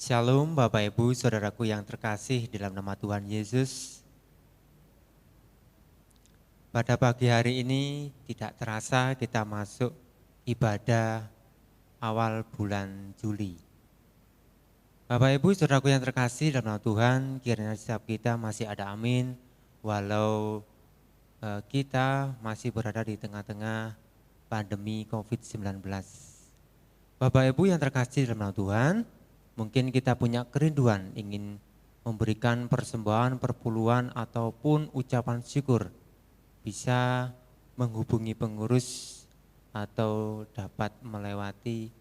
Shalom Bapak Ibu Saudaraku yang terkasih dalam nama Tuhan Yesus. Pada pagi hari ini tidak terasa kita masuk ibadah awal bulan Juli. Bapak Ibu Saudaraku yang terkasih dalam nama Tuhan, kiranya setiap kita masih ada amin walau kita masih berada di tengah-tengah pandemi COVID-19. Bapak Ibu yang terkasih dalam nama Tuhan, mungkin kita punya kerinduan ingin memberikan persembahan, perpuluhan ataupun ucapan syukur. Bisa menghubungi pengurus atau dapat melewati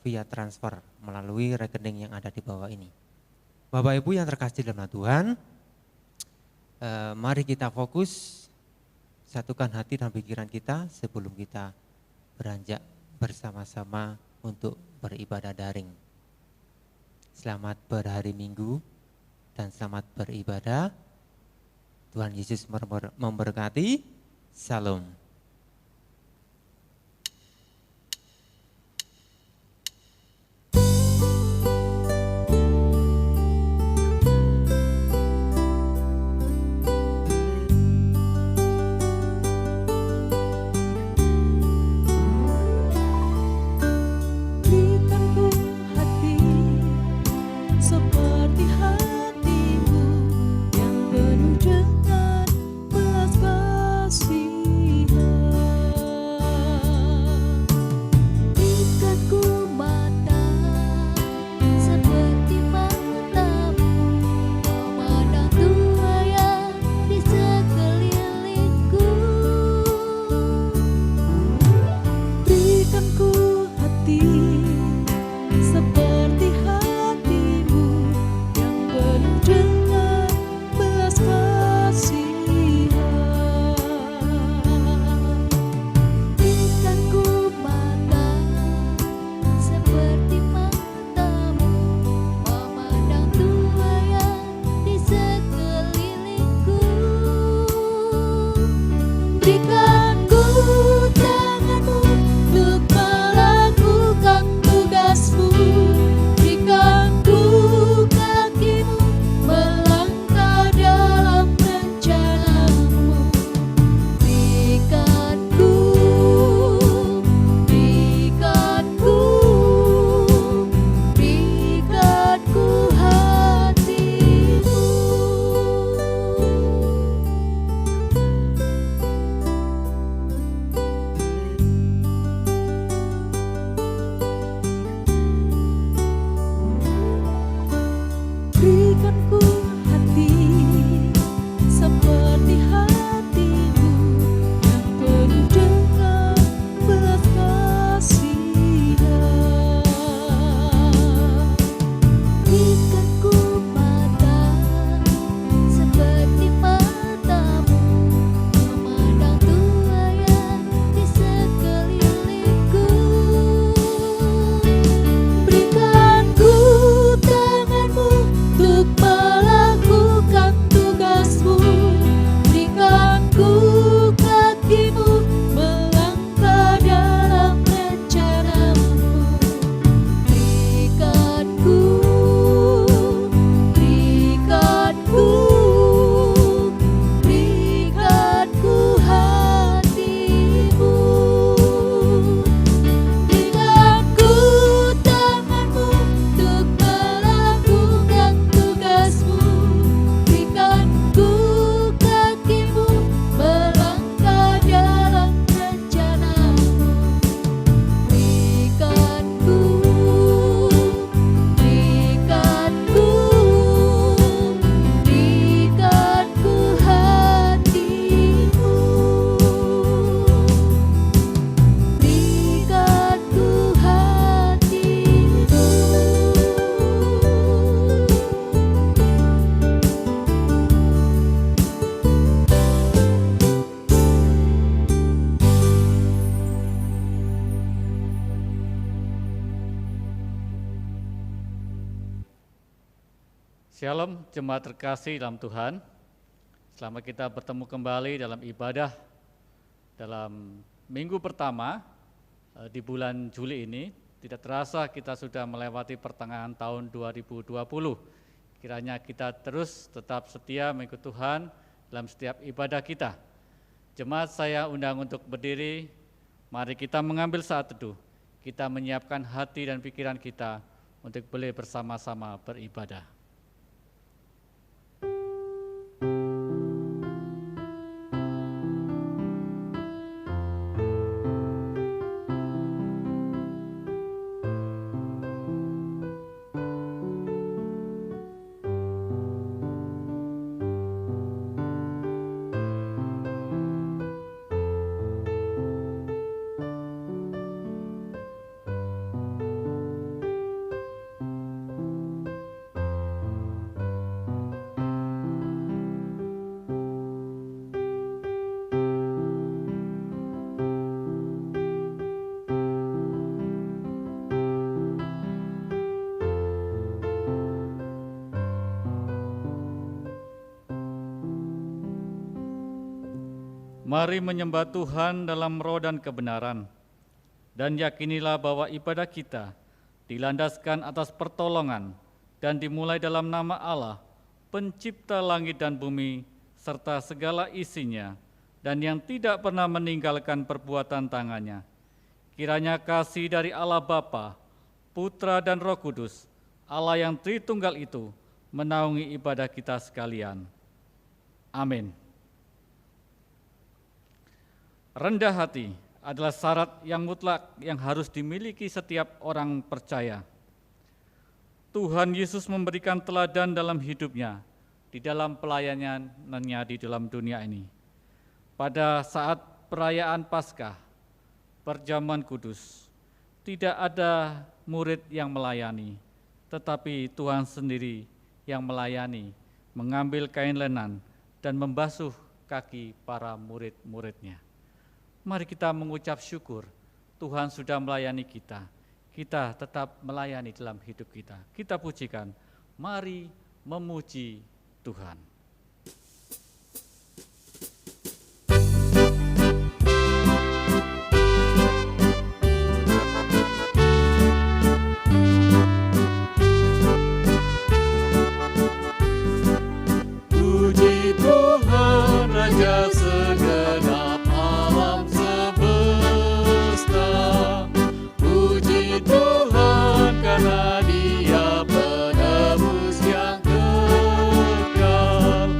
via transfer melalui rekening yang ada di bawah ini. Bapak Ibu yang terkasih dalam Tuhan, mari kita fokus, satukan hati dan pikiran kita sebelum kita beranjak bersama-sama untuk beribadah daring. Selamat berhari Minggu dan selamat beribadah. Tuhan Yesus memberkati. Salam. Shalom jemaat terkasih dalam Tuhan. Selamat kita bertemu kembali dalam ibadah dalam minggu pertama di bulan Juli ini. Tidak terasa kita sudah melewati pertengahan tahun 2020. Kiranya kita terus tetap setia mengikut Tuhan dalam setiap ibadah kita. Jemaat saya undang untuk berdiri, mari kita mengambil saat teduh. Kita menyiapkan hati dan pikiran kita untuk boleh bersama-sama beribadah. Mari menyembah Tuhan dalam roh dan kebenaran, dan yakinilah bahwa ibadah kita dilandaskan atas pertolongan dan dimulai dalam nama Allah, pencipta langit dan bumi, serta segala isinya, dan yang tidak pernah meninggalkan perbuatan tangannya. Kiranya kasih dari Allah Bapa, Putra dan Roh Kudus, Allah yang Tritunggal itu, menaungi ibadah kita sekalian. Amin. Rendah hati adalah syarat yang mutlak yang harus dimiliki setiap orang percaya. Tuhan Yesus memberikan teladan dalam hidupnya, di dalam pelayanannya di dalam dunia ini. Pada saat perayaan Paskah, perjamuan kudus, tidak ada murid yang melayani, tetapi Tuhan sendiri yang melayani, mengambil kain lenan dan membasuh kaki para murid-muridnya. Mari kita mengucap syukur, Tuhan sudah melayani kita. Kita tetap melayani dalam hidup kita. Kita pujikan, mari memuji Tuhan. Puji Tuhan Raja segenap alam semesta. Puji Tuhan karena Dia penebus yang kekal.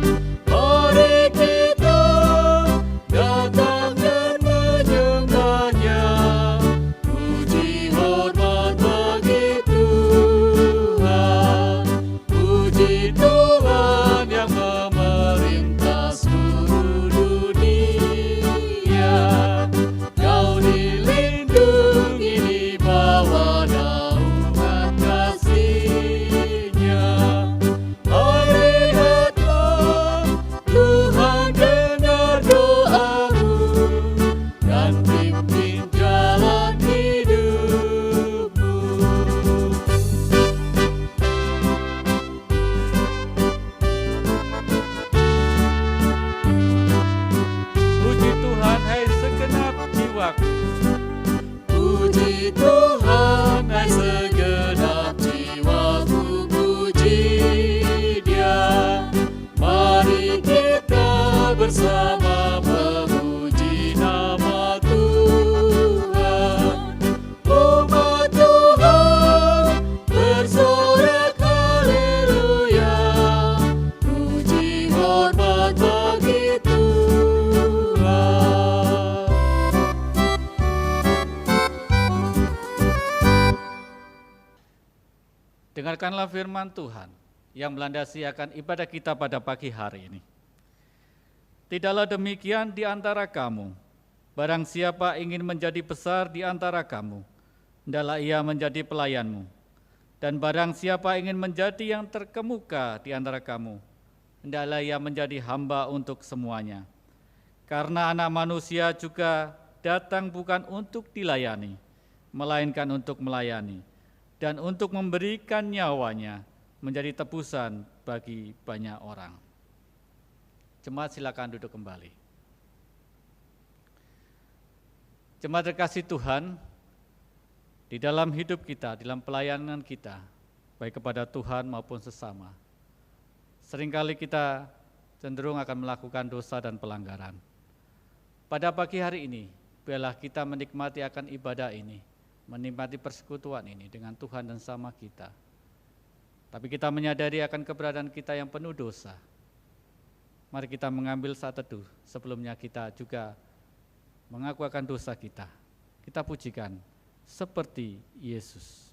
Mari kita datang dan menyembahnya. Puji hormat bagi Tuhan. Puji Tuhan yang memerintah seluruh dunia. Kau dilindungi di bawah naungan kasih-Nya. Lihatlah, Tuhan dengar doamu dan pimpin jalan hidupmu. Puji Tuhan, hai segenap jiwaku. Puji Tuhan, hai segenap jiwaku, puji Dia. Mari kita bersama memuji nama Tuhan. Umat Tuhan bersorak haleluya. Puji hormat bagi Tuhan. Dengarkanlah firman Tuhan yang melandasi akan ibadah kita pada pagi hari ini. Tidaklah demikian di antara kamu, barang siapa ingin menjadi besar di antara kamu, hendaklah ia menjadi pelayanmu. Dan barang siapa ingin menjadi yang terkemuka di antara kamu, hendaklah ia menjadi hamba untuk semuanya. Karena Anak Manusia juga datang bukan untuk dilayani, melainkan untuk melayani, dan untuk memberikan nyawanya menjadi tebusan bagi banyak orang. Jemaat silakan duduk kembali. Jemaat terkasih Tuhan, di dalam hidup kita, di dalam pelayanan kita, baik kepada Tuhan maupun sesama. Seringkali kita cenderung akan melakukan dosa dan pelanggaran. Pada pagi hari ini, biarlah kita menikmati akan ibadah ini, menikmati persekutuan ini dengan Tuhan dan sama kita. Tapi kita menyadari akan keberadaan kita yang penuh dosa. Mari kita mengambil saat teduh, sebelumnya kita juga mengaku akan dosa kita. Kita pujikan seperti Yesus.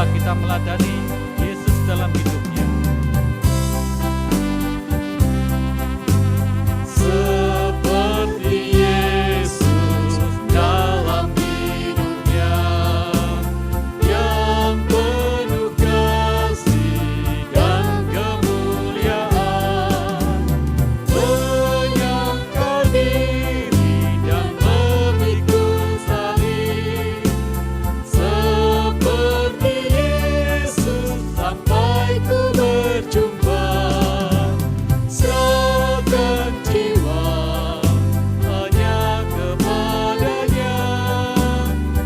Kita meladani Yesus dalam hidupnya. Seperti Yesus dalam hidupnya, yang penuh kasih dan kemuliaan, menyangkal diri dan memikul salib. Seperti Yesus sampai ku berjumpa, serahkan jiwa hanya kepadanya,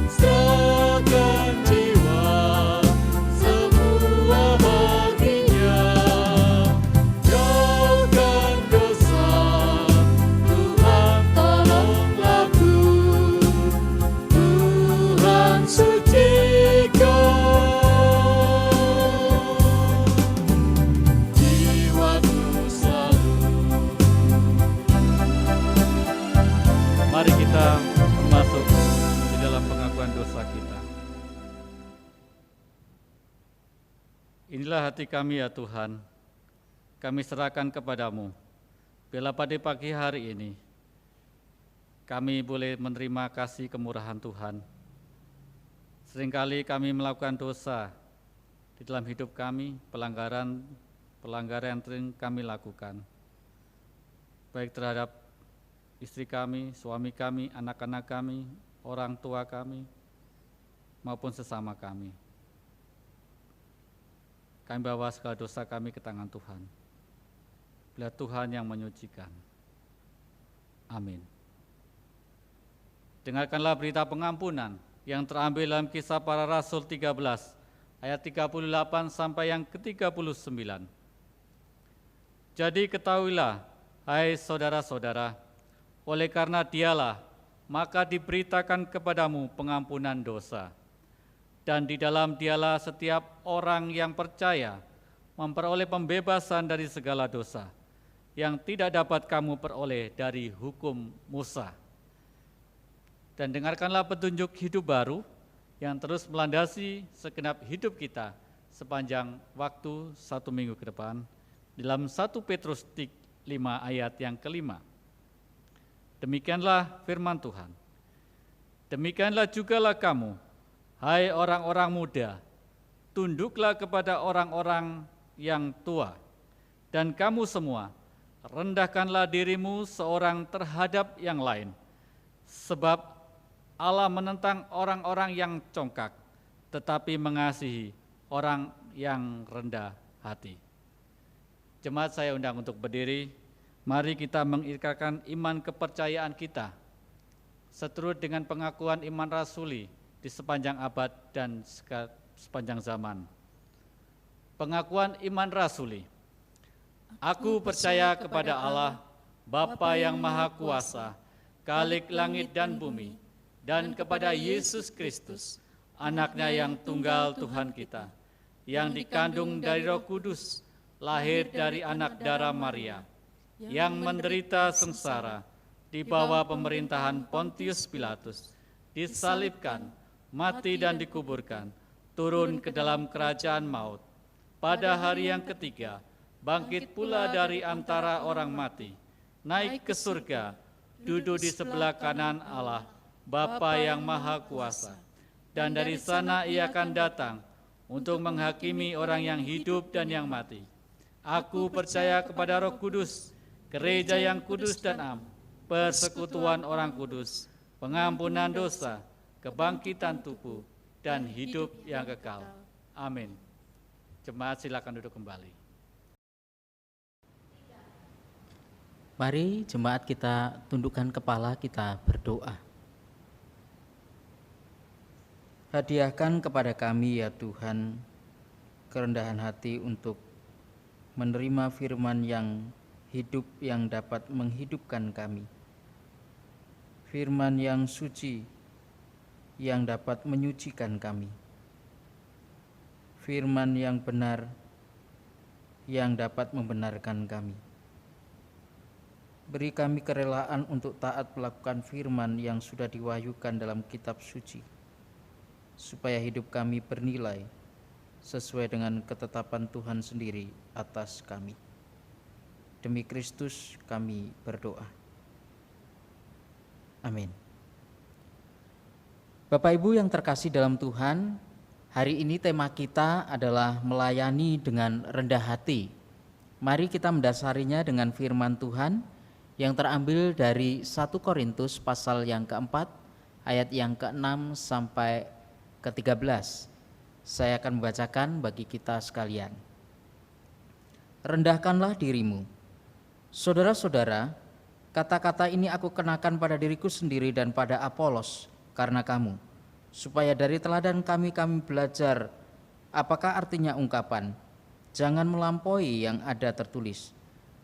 serahkan jiwa semua baginya. Jauhkan dosa, Tuhan tolonglah ku, Tuhan sucikan jiwaku selalu. Mari kita masuk di dalam pengakuan dosa kita. Inilah hati kami ya Tuhan, kami serahkan kepadamu. Biarlah pada pagi hari ini, kami boleh menerima kasih kemurahan Tuhan. Seringkali kami melakukan dosa di dalam hidup kami, pelanggaran yang sering kami lakukan, baik terhadap istri kami, suami kami, anak-anak kami, orang tua kami, maupun sesama kami. Kami bawa segala dosa kami ke tangan Tuhan. Biar Tuhan yang menyucikan. Amin. Dengarkanlah berita pengampunan yang terambil dalam Kisah Para Rasul 13 ayat 38 sampai yang ke-39. Jadi ketahuilah, hai saudara-saudara, oleh karena Dialah maka diberitakan kepadamu pengampunan dosa. Dan di dalam Dialah setiap orang yang percaya memperoleh pembebasan dari segala dosa yang tidak dapat kamu peroleh dari hukum Musa. Dan dengarkanlah petunjuk hidup baru yang terus melandasi segenap hidup kita sepanjang waktu 1 minggu ke depan dalam 1 Petrus 5 ayat yang ke-5. Demikianlah firman Tuhan. Demikianlah jugalah kamu, hai orang-orang muda, tunduklah kepada orang-orang yang tua, dan kamu semua, rendahkanlah dirimu seorang terhadap yang lain, sebab Allah menentang orang-orang yang congkak, tetapi mengasihi orang yang rendah hati. Jemaat saya undang untuk berdiri, mari kita mengikrarkan iman kepercayaan kita, seturut dengan pengakuan iman rasuli di sepanjang abad dan sepanjang zaman. Pengakuan iman rasuli. Aku percaya kepada Allah, Bapa yang Maha Kuasa, Khalik langit dan bumi, dan kepada Yesus Kristus, Anak-Nya yang tunggal Tuhan kita, yang dikandung dari Roh Kudus, lahir dari anak darah Maria, yang menderita sengsara di bawah pemerintahan Pontius Pilatus, disalibkan, mati dan dikuburkan, turun ke dalam kerajaan maut. Pada hari yang ketiga, bangkit pula dari antara orang mati, naik ke surga, duduk di sebelah kanan Allah, Bapa yang Maha Kuasa. Dan dari sana Ia akan datang untuk menghakimi orang yang hidup dan yang mati. Aku percaya kepada Roh Kudus, gereja yang kudus dan am, persekutuan orang kudus, pengampunan dosa, kebangkitan tubuh, dan hidup yang kekal. Amin. Jemaat silakan duduk kembali. Mari jemaat kita tundukkan kepala, kita berdoa. Hadiahkan kepada kami ya Tuhan kerendahan hati untuk menerima firman yang hidup yang dapat menghidupkan kami. Firman yang suci yang dapat menyucikan kami. Firman yang benar yang dapat membenarkan kami. Beri kami kerelaan untuk taat melakukan firman yang sudah diwahyukan dalam kitab suci, supaya hidup kami bernilai sesuai dengan ketetapan Tuhan sendiri atas kami. Demi Kristus kami berdoa. Amin. Bapak Ibu yang terkasih dalam Tuhan, hari ini tema kita adalah melayani dengan rendah hati. Mari kita mendasarinya dengan firman Tuhan yang terambil dari 1 Korintus pasal yang keempat, ayat yang ke-6 sampai ke-13. Saya akan membacakan bagi kita sekalian. Rendahkanlah dirimu. Saudara-saudara, kata-kata ini aku kenakan pada diriku sendiri dan pada Apolos karena kamu, supaya dari teladan kami belajar apakah artinya ungkapan, jangan melampaui yang ada tertulis,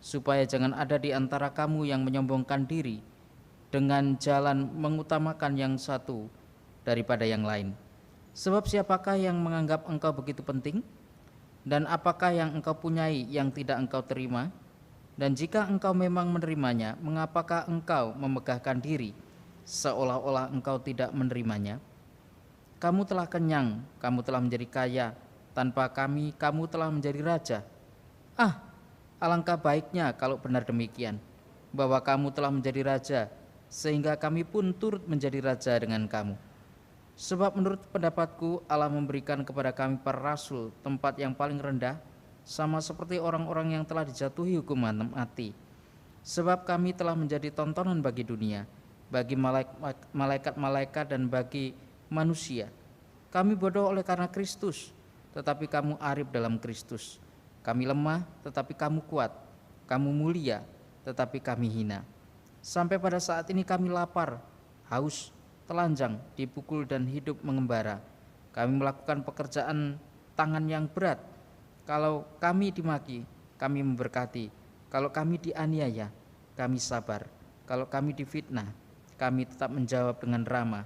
supaya jangan ada di antara kamu yang menyombongkan diri dengan jalan mengutamakan yang satu daripada yang lain. Sebab siapakah yang menganggap engkau begitu penting? Dan apakah yang engkau punyai yang tidak engkau terima? Dan jika engkau memang menerimanya, mengapakah engkau memegahkan diri seolah-olah engkau tidak menerimanya? Kamu telah kenyang, kamu telah menjadi kaya, tanpa kami kamu telah menjadi raja. Alangkah baiknya kalau benar demikian, bahwa kamu telah menjadi raja, sehingga kami pun turut menjadi raja dengan kamu. Sebab menurut pendapatku Allah memberikan kepada kami para rasul tempat yang paling rendah, sama seperti orang-orang yang telah dijatuhi hukuman mati. Sebab kami telah menjadi tontonan bagi dunia, bagi malaikat-malaikat dan bagi manusia. Kami bodoh oleh karena Kristus, tetapi kamu arif dalam Kristus. Kami lemah, tetapi kamu kuat. Kamu mulia, tetapi kami hina. Sampai pada saat ini kami lapar, haus, telanjang, dipukul dan hidup mengembara. Kami melakukan pekerjaan tangan yang berat. Kalau kami dimaki, kami memberkati. Kalau kami dianiaya, kami sabar. Kalau kami difitnah, kami tetap menjawab dengan ramah.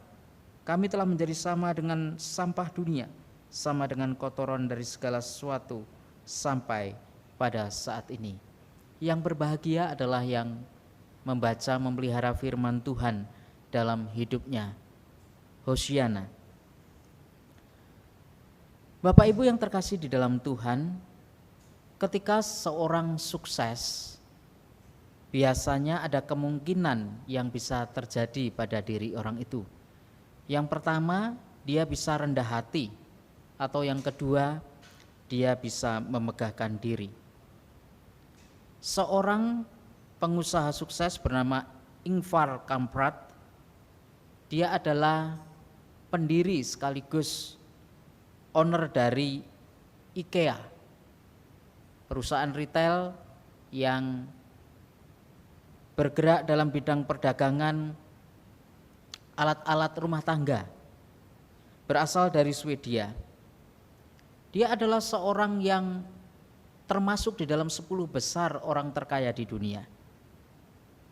Kami telah menjadi sama dengan sampah dunia, sama dengan kotoran dari segala sesuatu sampai pada saat ini. Yang berbahagia adalah yang membaca, memelihara firman Tuhan dalam hidupnya. Hosiana. Bapak Ibu yang terkasih di dalam Tuhan, ketika seorang sukses, biasanya ada kemungkinan yang bisa terjadi pada diri orang itu. Yang pertama, dia bisa rendah hati, atau yang kedua, dia bisa memegahkan diri. Seorang pengusaha sukses bernama Ingvar Kamprad, dia adalah pendiri sekaligus owner dari IKEA, perusahaan retail yang bergerak dalam bidang perdagangan alat-alat rumah tangga, berasal dari Swedia. Dia adalah seorang yang termasuk di dalam 10 besar orang terkaya di dunia.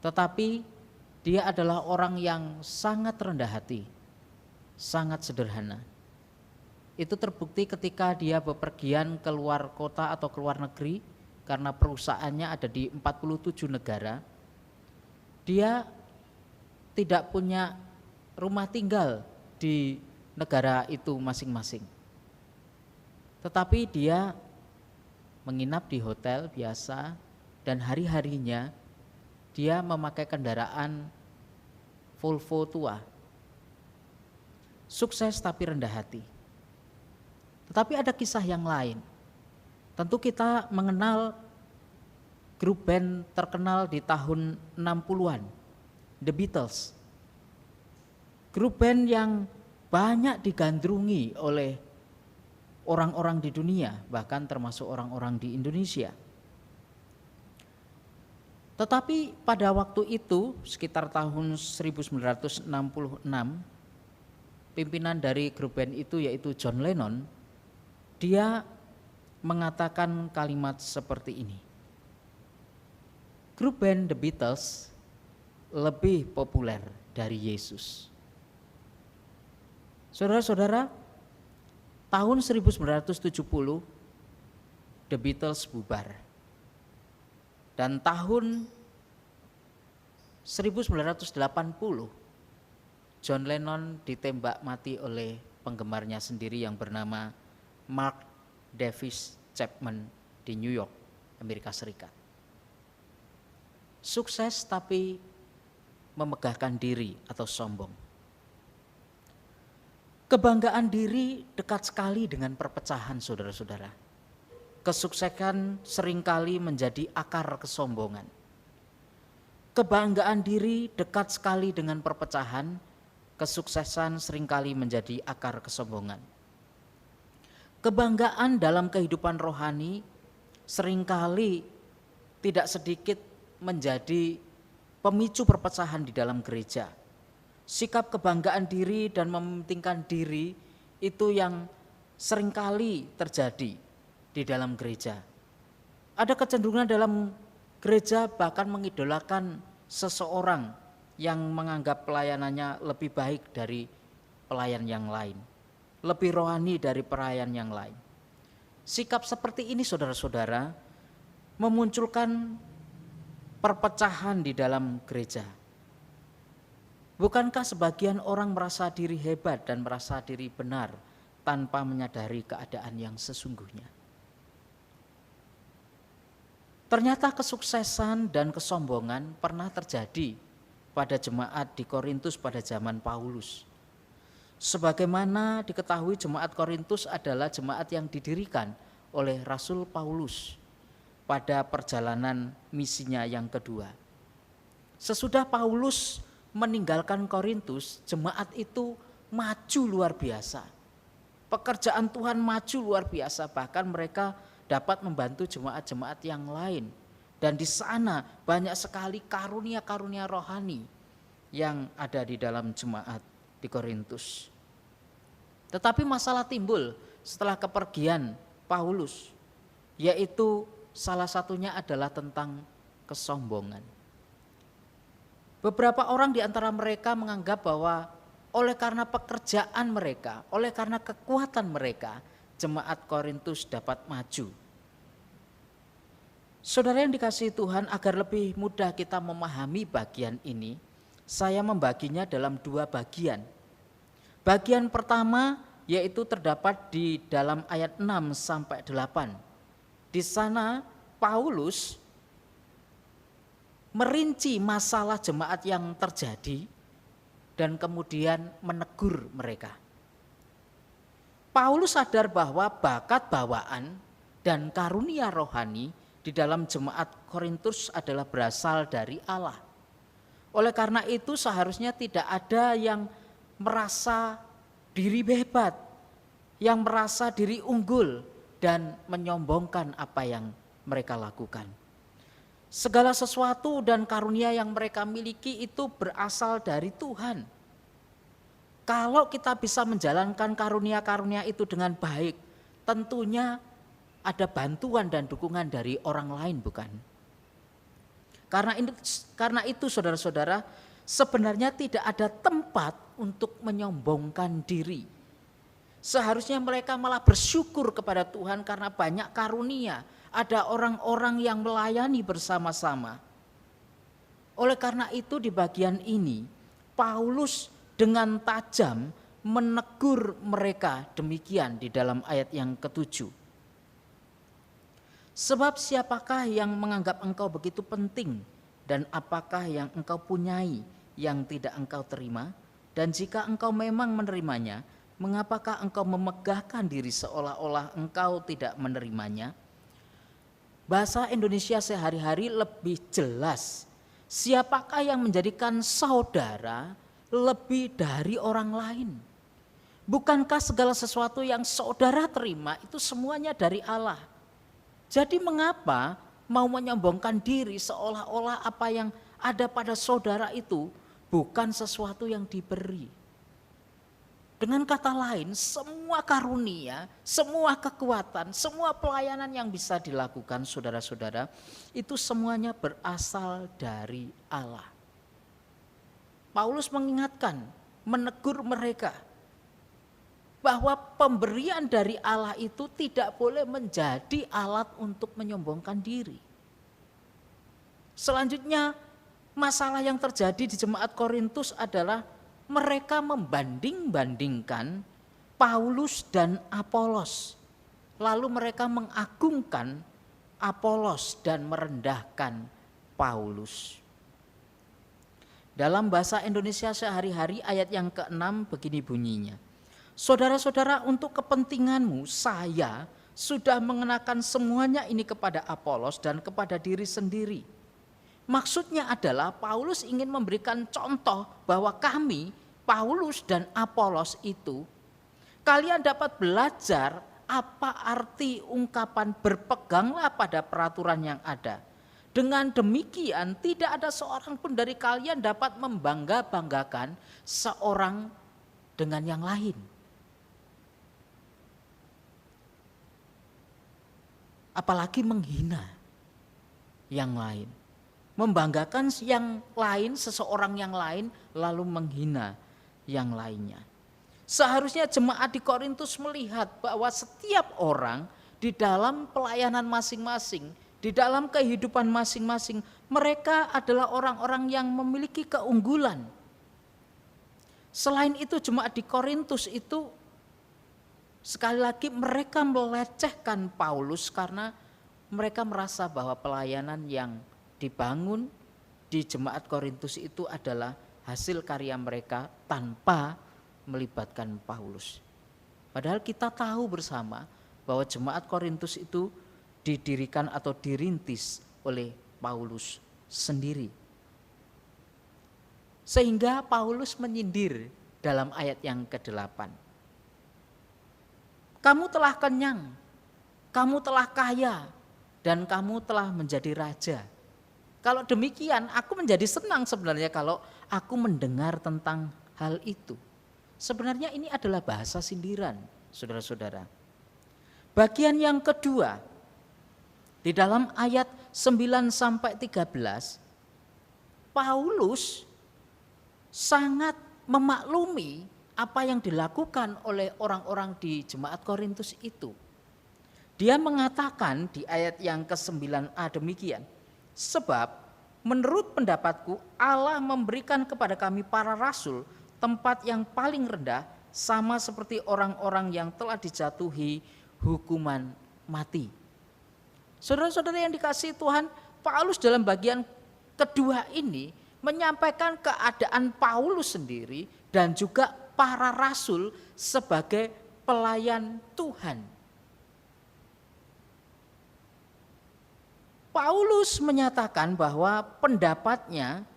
Tetapi dia adalah orang yang sangat rendah hati, sangat sederhana. Itu terbukti ketika dia bepergian keluar kota atau keluar negeri, karena perusahaannya ada di 47 negara. Dia tidak punya rumah tinggal di negara itu masing-masing. Tetapi dia menginap di hotel biasa, dan hari-harinya dia memakai kendaraan Volvo tua. Sukses tapi rendah hati. Tetapi ada kisah yang lain. Tentu kita mengenal grup band terkenal di tahun 60-an, The Beatles. Grup band yang banyak digandrungi oleh orang-orang di dunia, bahkan termasuk orang-orang di Indonesia. Tetapi pada waktu itu, sekitar tahun 1966, pimpinan dari grup band itu yaitu John Lennon, dia mengatakan kalimat seperti ini. Grup band The Beatles lebih populer dari Yesus. Saudara-saudara, tahun 1970 The Beatles bubar. Dan tahun 1980 John Lennon ditembak mati oleh penggemarnya sendiri yang bernama Mark Davis Chapman di New York, Amerika Serikat. Sukses tapi memegahkan diri atau sombong. Kebanggaan diri dekat sekali dengan perpecahan, saudara-saudara. Kesuksesan seringkali menjadi akar kesombongan. Kebanggaan diri dekat sekali dengan perpecahan, kesuksesan seringkali menjadi akar kesombongan. Kebanggaan dalam kehidupan rohani seringkali tidak sedikit menjadi pemicu perpecahan di dalam gereja. Sikap kebanggaan diri dan mementingkan diri itu yang seringkali terjadi di dalam gereja. Ada kecenderungan dalam gereja bahkan mengidolakan seseorang yang menganggap pelayanannya lebih baik dari pelayan yang lain, lebih rohani dari pelayan yang lain. Sikap seperti ini, saudara-saudara, memunculkan perpecahan di dalam gereja. Bukankah sebagian orang merasa diri hebat dan merasa diri benar tanpa menyadari keadaan yang sesungguhnya? Ternyata kesuksesan dan kesombongan pernah terjadi pada jemaat di Korintus pada zaman Paulus. Sebagaimana diketahui, jemaat Korintus adalah jemaat yang didirikan oleh Rasul Paulus pada perjalanan misinya yang kedua. Sesudah Paulus meninggalkan Korintus, jemaat itu maju luar biasa. Pekerjaan Tuhan maju luar biasa, bahkan mereka dapat membantu jemaat-jemaat yang lain. Dan di sana banyak sekali karunia-karunia rohani yang ada di dalam jemaat di Korintus. Tetapi masalah timbul setelah kepergian Paulus, yaitu salah satunya adalah tentang kesombongan. Beberapa orang di antara mereka menganggap bahwa oleh karena pekerjaan mereka, oleh karena kekuatan mereka, jemaat Korintus dapat maju. Saudara yang dikasihi Tuhan, agar lebih mudah kita memahami bagian ini, saya membaginya dalam dua bagian. Bagian pertama yaitu terdapat di dalam ayat 6 sampai 8. Di sana Paulus merinci masalah jemaat yang terjadi dan kemudian menegur mereka. Paulus sadar bahwa bakat bawaan dan karunia rohani di dalam jemaat Korintus adalah berasal dari Allah. Oleh karena itu seharusnya tidak ada yang merasa diri hebat, yang merasa diri unggul dan menyombongkan apa yang mereka lakukan. Segala sesuatu dan karunia yang mereka miliki itu berasal dari Tuhan. Kalau kita bisa menjalankan karunia-karunia itu dengan baik, tentunya ada bantuan dan dukungan dari orang lain, bukan? Karena itu saudara-saudara, sebenarnya tidak ada tempat untuk menyombongkan diri. Seharusnya mereka malah bersyukur kepada Tuhan karena banyak karunia. Ada orang-orang yang melayani bersama-sama. Oleh karena itu di bagian ini, Paulus dengan tajam menegur mereka demikian di dalam ayat yang ke-7. Sebab siapakah yang menganggap engkau begitu penting dan apakah yang engkau punyai yang tidak engkau terima? Dan jika engkau memang menerimanya, mengapakah engkau memegahkan diri seolah-olah engkau tidak menerimanya? Bahasa Indonesia sehari-hari lebih jelas. Siapakah yang menjadikan saudara lebih dari orang lain? Bukankah segala sesuatu yang saudara terima itu semuanya dari Allah? Jadi mengapa mau menyombongkan diri seolah-olah apa yang ada pada saudara itu bukan sesuatu yang diberi? Dengan kata lain, semua karunia, semua kekuatan, semua pelayanan yang bisa dilakukan saudara-saudara, itu semuanya berasal dari Allah. Paulus mengingatkan, menegur mereka, bahwa pemberian dari Allah itu tidak boleh menjadi alat untuk menyombongkan diri. Selanjutnya, masalah yang terjadi di jemaat Korintus adalah mereka membanding-bandingkan Paulus dan Apolos. Lalu mereka mengagungkan Apolos dan merendahkan Paulus. Dalam bahasa Indonesia sehari-hari ayat yang ke-6 begini bunyinya. Saudara-saudara, untuk kepentinganmu saya sudah mengenakan semuanya ini kepada Apolos dan kepada diri sendiri. Maksudnya adalah Paulus ingin memberikan contoh bahwa kami, Paulus dan Apolos itu, kalian dapat belajar apa arti ungkapan berpeganglah pada peraturan yang ada. Dengan demikian tidak ada seorang pun dari kalian dapat membangga-banggakan seorang dengan yang lain. Apalagi menghina yang lain. Membanggakan yang lain, seseorang yang lain, lalu menghina yang lainnya. Seharusnya jemaat di Korintus melihat bahwa setiap orang di dalam pelayanan masing-masing, di dalam kehidupan masing-masing, mereka adalah orang-orang yang memiliki keunggulan. Selain itu jemaat di Korintus itu, sekali lagi mereka melecehkan Paulus karena mereka merasa bahwa pelayanan yang dibangun di jemaat Korintus itu adalah hasil karya mereka tanpa melibatkan Paulus. Padahal kita tahu bersama bahwa jemaat Korintus itu didirikan atau dirintis oleh Paulus sendiri. Sehingga Paulus menyindir dalam ayat yang ke-8. Kamu telah kenyang, kamu telah kaya, dan kamu telah menjadi raja. Kalau demikian, aku menjadi senang sebenarnya kalau aku mendengar tentang hal itu. Sebenarnya ini adalah bahasa sindiran, saudara-saudara. Bagian yang kedua, di dalam ayat 9 sampai 13, Paulus sangat memaklumi apa yang dilakukan oleh orang-orang di jemaat Korintus itu. Dia mengatakan di ayat yang ke-9a demikian, sebab menurut pendapatku Allah memberikan kepada kami para rasul tempat yang paling rendah, sama seperti orang-orang yang telah dijatuhi hukuman mati. Saudara-saudara yang dikasihi Tuhan, Paulus dalam bagian kedua ini menyampaikan keadaan Paulus sendiri dan juga para rasul sebagai pelayan Tuhan. Paulus menyatakan bahwa pendapatnya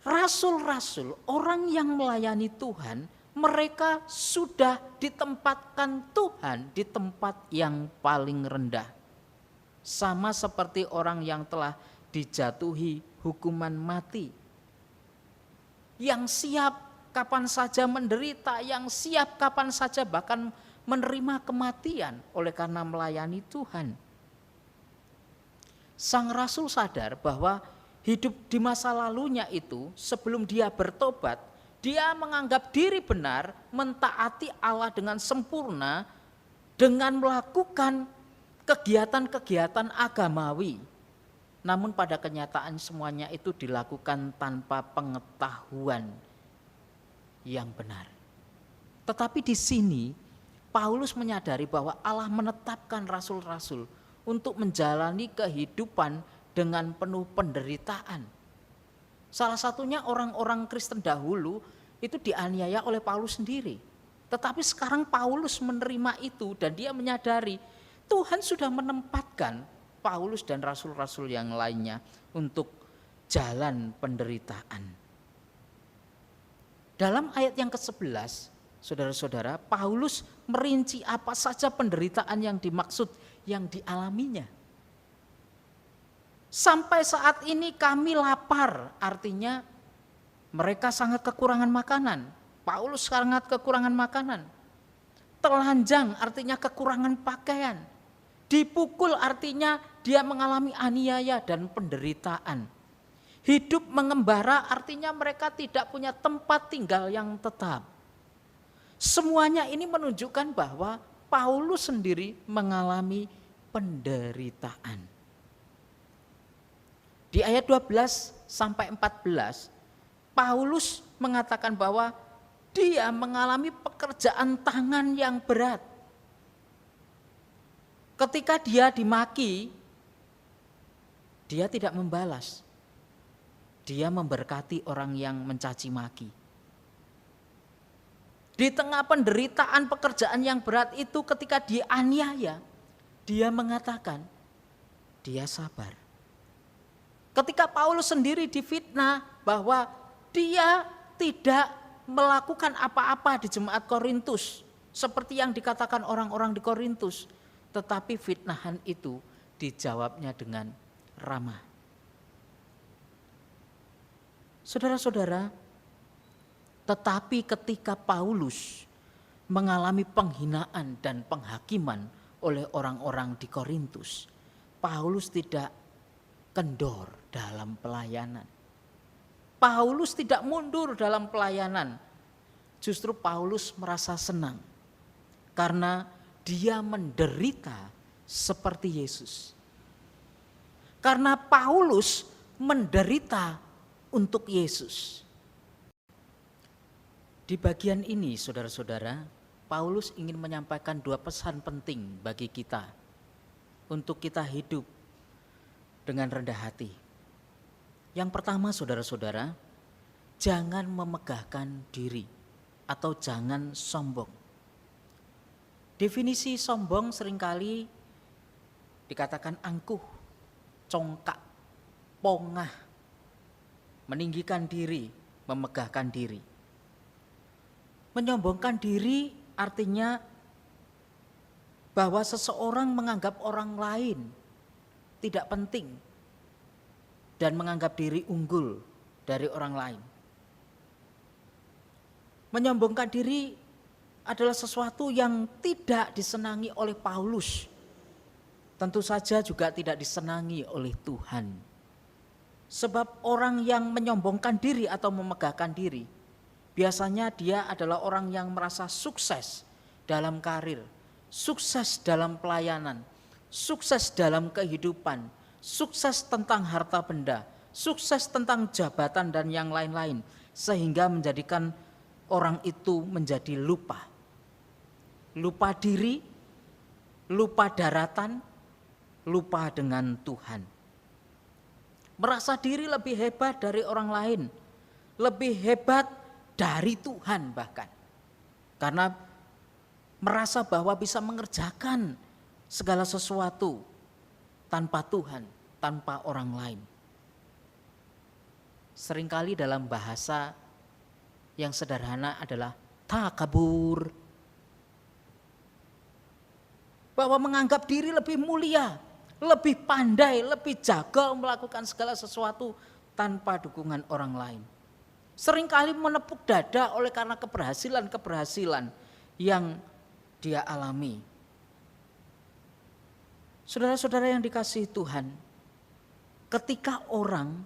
rasul-rasul, orang yang melayani Tuhan, mereka sudah ditempatkan Tuhan di tempat yang paling rendah. Sama seperti orang yang telah dijatuhi hukuman mati. Yang siap kapan saja menderita, yang siap kapan saja bahkan menerima kematian oleh karena melayani Tuhan. Sang rasul sadar bahwa hidup di masa lalunya itu sebelum dia bertobat, dia menganggap diri benar, mentaati Allah dengan sempurna dengan melakukan kegiatan-kegiatan agamawi. Namun pada kenyataan semuanya itu dilakukan tanpa pengetahuan yang benar. Tetapi di sini Paulus menyadari bahwa Allah menetapkan rasul-rasul untuk menjalani kehidupan dengan penuh penderitaan. Salah satunya orang-orang Kristen dahulu itu dianiaya oleh Paulus sendiri. Tetapi sekarang Paulus menerima itu dan dia menyadari Tuhan sudah menempatkan Paulus dan rasul-rasul yang lainnya untuk jalan penderitaan. Dalam ayat yang ke-11, saudara-saudara, Paulus merinci apa saja penderitaan yang dimaksud yang dialaminya. Sampai saat ini kami lapar, artinya mereka sangat kekurangan makanan. Paulus sangat kekurangan makanan. Telanjang artinya kekurangan pakaian. Dipukul artinya dia mengalami aniaya dan penderitaan. Hidup mengembara artinya mereka tidak punya tempat tinggal yang tetap. Semuanya ini menunjukkan bahwa Paulus sendiri mengalami penderitaan. Di ayat 12 sampai 14, Paulus mengatakan bahwa dia mengalami pekerjaan tangan yang berat. Ketika dia dimaki, dia tidak membalas. Dia memberkati orang yang mencaci maki. Di tengah penderitaan pekerjaan yang berat itu ketika dianiaya, dia mengatakan, dia sabar. Ketika Paulus sendiri difitnah bahwa dia tidak melakukan apa-apa di jemaat Korintus, seperti yang dikatakan orang-orang di Korintus, tetapi fitnahan itu dijawabnya dengan ramah. Saudara-saudara, tetapi ketika Paulus mengalami penghinaan dan penghakiman oleh orang-orang di Korintus, Paulus tidak kendor dalam pelayanan. Paulus tidak mundur dalam pelayanan. Justru Paulus merasa senang karena dia menderita seperti Yesus. Karena Paulus menderita untuk Yesus. Di bagian ini, saudara-saudara, Paulus ingin menyampaikan dua pesan penting bagi kita untuk kita hidup dengan rendah hati. Yang pertama, saudara-saudara, jangan memegahkan diri atau jangan sombong. Definisi sombong seringkali dikatakan angkuh, congkak, pongah, meninggikan diri, memegahkan diri. Menyombongkan diri artinya bahwa seseorang menganggap orang lain tidak penting dan menganggap diri unggul dari orang lain. Menyombongkan diri adalah sesuatu yang tidak disenangi oleh Paulus. Tentu saja juga tidak disenangi oleh Tuhan. Sebab orang yang menyombongkan diri atau memegahkan diri, biasanya dia adalah orang yang merasa sukses dalam karir, sukses dalam pelayanan, sukses dalam kehidupan, sukses tentang harta benda, sukses tentang jabatan dan yang lain-lain. Sehingga menjadikan orang itu menjadi lupa. Lupa diri, lupa daratan, lupa dengan Tuhan. Merasa diri lebih hebat dari orang lain, lebih hebat dari Tuhan bahkan. Karena merasa bahwa bisa mengerjakan segala sesuatu tanpa Tuhan, tanpa orang lain. Seringkali dalam bahasa yang sederhana adalah takabur. Bahwa menganggap diri lebih mulia, lebih pandai, lebih jago melakukan segala sesuatu tanpa dukungan orang lain. Seringkali menepuk dada oleh karena keberhasilan-keberhasilan yang dia alami. Saudara-saudara yang dikasihi Tuhan, ketika orang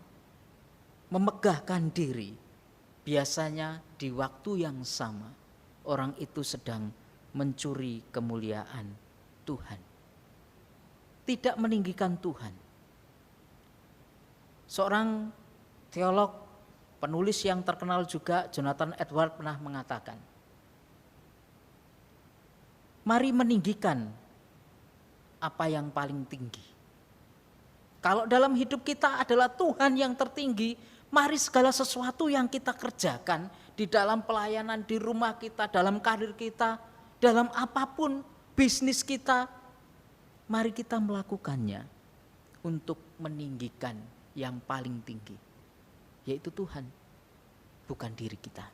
memegahkan diri, biasanya di waktu yang sama orang itu sedang mencuri kemuliaan Tuhan. Tidak meninggikan Tuhan. Seorang teolog, penulis yang terkenal juga, Jonathan Edwards, pernah mengatakan, mari meninggikan apa yang paling tinggi. Kalau dalam hidup kita adalah Tuhan yang tertinggi, mari segala sesuatu yang kita kerjakan di dalam pelayanan, di rumah kita, dalam karir kita, dalam apapun bisnis kita, mari kita melakukannya untuk meninggikan yang paling tinggi, yaitu Tuhan, bukan diri kita.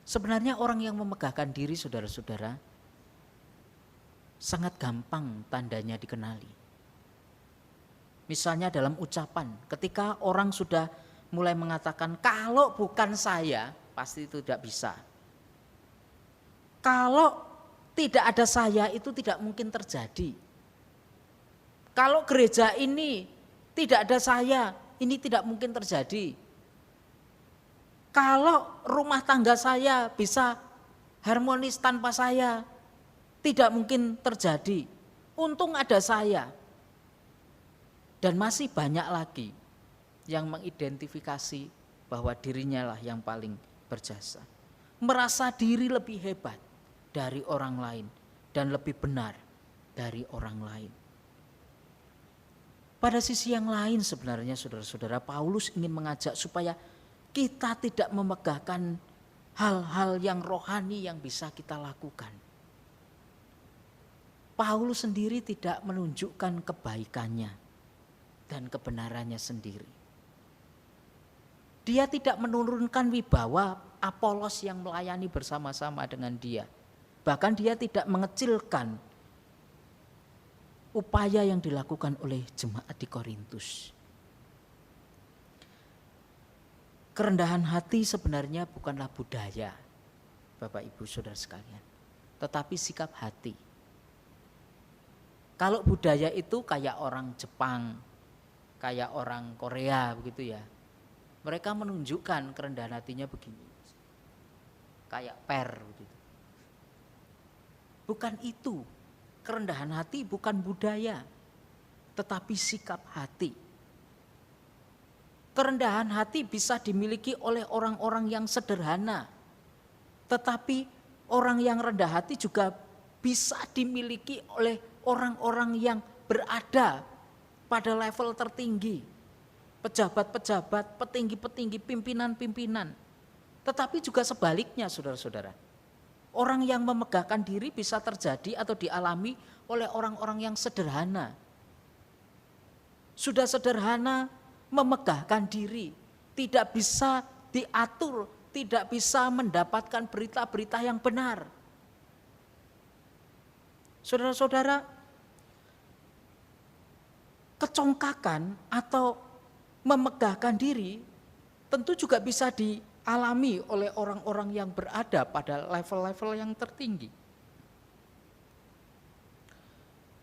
Sebenarnya orang yang memegahkan diri, saudara-saudara, sangat gampang tandanya dikenali. Misalnya dalam ucapan, ketika orang sudah mulai mengatakan kalau bukan saya, pasti itu tidak bisa. Kalau tidak ada saya itu tidak mungkin terjadi. Kalau gereja ini tidak ada saya, ini tidak mungkin terjadi. Kalau rumah tangga saya bisa harmonis tanpa saya, tidak mungkin terjadi. Untung ada saya. Dan masih banyak lagi yang mengidentifikasi bahwa dirinya lah yang paling berjasa. Merasa diri lebih hebat dari orang lain dan lebih benar dari orang lain. Pada sisi yang lain sebenarnya saudara-saudara, Paulus ingin mengajak supaya kita tidak memegahkan hal-hal yang rohani yang bisa kita lakukan. Paulus sendiri tidak menunjukkan kebaikannya dan kebenarannya sendiri. Dia tidak menurunkan wibawa Apolos yang melayani bersama-sama dengan dia. Bahkan dia tidak mengecilkan upaya yang dilakukan oleh jemaat di Korintus. Kerendahan hati sebenarnya bukanlah budaya, Bapak Ibu Saudara sekalian, tetapi sikap hati. Kalau budaya itu kayak orang Jepang, kayak orang Korea begitu ya. Mereka menunjukkan kerendahan hatinya begini. Kayak per begitu. Bukan itu, kerendahan hati bukan budaya, tetapi sikap hati. Kerendahan hati bisa dimiliki oleh orang-orang yang sederhana, tetapi orang yang rendah hati juga bisa dimiliki oleh orang-orang yang berada pada level tertinggi. Pejabat-pejabat, petinggi-petinggi, pimpinan-pimpinan. Tetapi juga sebaliknya saudara-saudara. Orang yang memegahkan diri bisa terjadi atau dialami oleh orang-orang yang sederhana. Sudah sederhana memegahkan diri, tidak bisa diatur, tidak bisa mendapatkan berita-berita yang benar. Saudara-saudara, kecongkakan atau memegahkan diri tentu juga bisa dialami oleh orang-orang yang berada pada level-level yang tertinggi.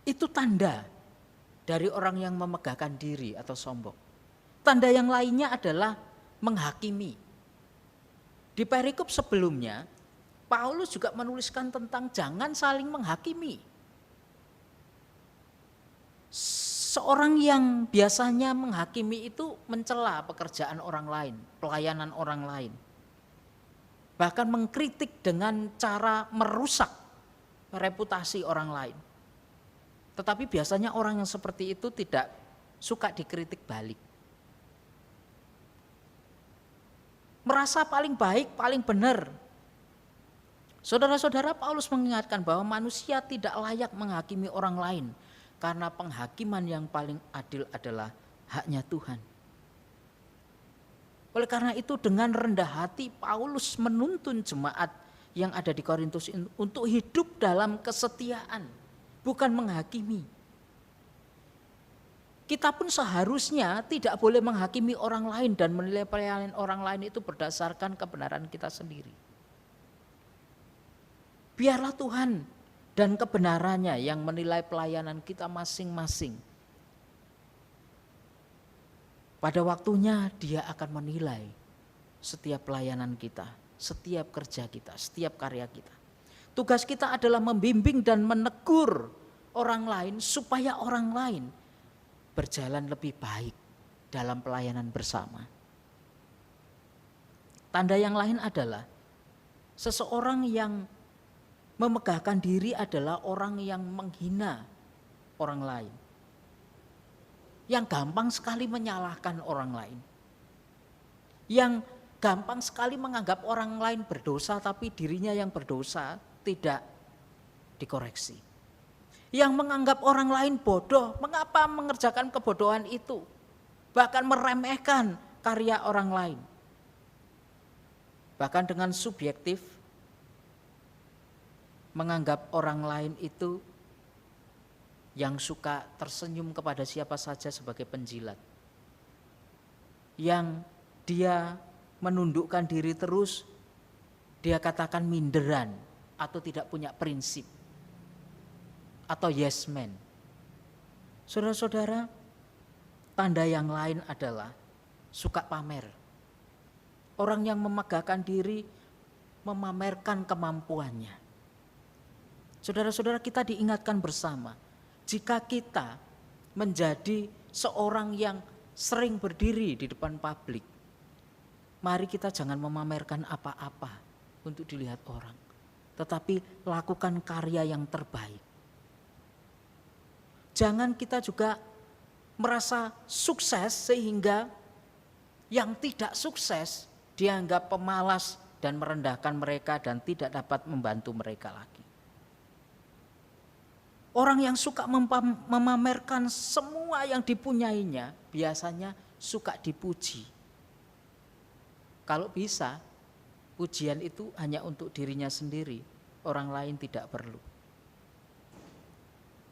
Itu tanda dari orang yang memegahkan diri atau sombong. Tanda yang lainnya adalah menghakimi. Di perikop sebelumnya, Paulus juga menuliskan tentang jangan saling menghakimi. Seorang yang biasanya menghakimi itu mencela pekerjaan orang lain, pelayanan orang lain. Bahkan mengkritik dengan cara merusak reputasi orang lain. Tetapi biasanya orang yang seperti itu tidak suka dikritik balik. Merasa paling baik, paling benar. Saudara-saudara, Paulus mengingatkan bahwa manusia tidak layak menghakimi orang lain. Karena penghakiman yang paling adil adalah haknya Tuhan. Oleh karena itu dengan rendah hati Paulus menuntun jemaat yang ada di Korintus untuk hidup dalam kesetiaan, bukan menghakimi. Kita pun seharusnya tidak boleh menghakimi orang lain dan menilai pelayanan orang lain itu berdasarkan kebenaran kita sendiri. Biarlah Tuhan dan kebenarannya yang menilai pelayanan kita masing-masing. Pada waktunya Dia akan menilai setiap pelayanan kita, setiap kerja kita, setiap karya kita. Tugas kita adalah membimbing dan menegur orang lain supaya orang lain berjalan lebih baik dalam pelayanan bersama. Tanda yang lain adalah seseorang yang memegahkan diri adalah orang yang menghina orang lain. Yang gampang sekali menyalahkan orang lain. Yang gampang sekali menganggap orang lain berdosa tapi dirinya yang berdosa tidak dikoreksi. Yang menganggap orang lain bodoh, mengapa mengerjakan kebodohan itu? Bahkan meremehkan karya orang lain. Bahkan dengan subjektif menganggap orang lain itu yang suka tersenyum kepada siapa saja sebagai penjilat. Yang dia menundukkan diri terus, dia katakan minderan atau tidak punya prinsip. Atau yes man. Saudara-saudara, tanda yang lain adalah suka pamer. Orang yang memegahkan diri memamerkan kemampuannya. Saudara-saudara, kita diingatkan bersama, jika kita menjadi seorang yang sering berdiri di depan publik, mari kita jangan memamerkan apa-apa untuk dilihat orang, tetapi lakukan karya yang terbaik. Jangan kita juga merasa sukses sehingga yang tidak sukses dianggap pemalas dan merendahkan mereka dan tidak dapat membantu mereka lagi. Orang yang suka memamerkan semua yang dipunyainya biasanya suka dipuji. Kalau bisa, pujian itu hanya untuk dirinya sendiri, orang lain tidak perlu.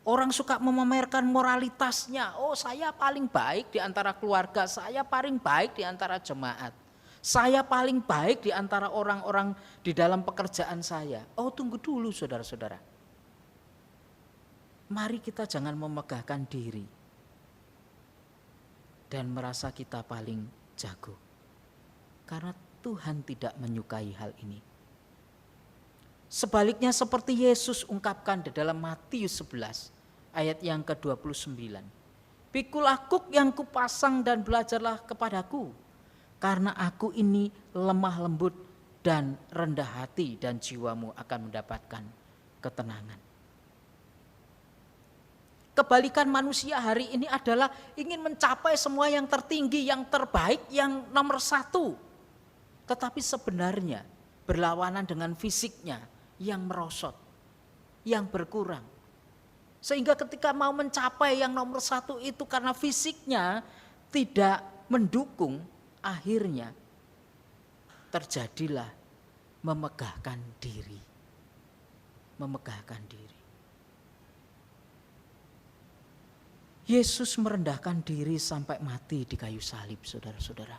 Orang suka memamerkan moralitasnya, oh saya paling baik di antara keluarga, saya paling baik di antara jemaat. Saya paling baik di antara orang-orang di dalam pekerjaan saya. Oh tunggu dulu saudara-saudara. Mari kita jangan memegahkan diri dan merasa kita paling jago. Karena Tuhan tidak menyukai hal ini. Sebaliknya seperti Yesus ungkapkan di dalam Matius 11 ayat yang ke-29. Pikulah kuk yang kupasang dan belajarlah kepadaku. Karena aku ini lemah lembut dan rendah hati dan jiwamu akan mendapatkan ketenangan. Kebalikan manusia hari ini adalah ingin mencapai semua yang tertinggi, yang terbaik, yang nomor satu. Tetapi sebenarnya berlawanan dengan fisiknya yang merosot, yang berkurang. Sehingga ketika mau mencapai yang nomor satu itu karena fisiknya tidak mendukung, akhirnya terjadilah memegahkan diri. Memegahkan diri. Yesus merendahkan diri sampai mati di kayu salib, saudara-saudara.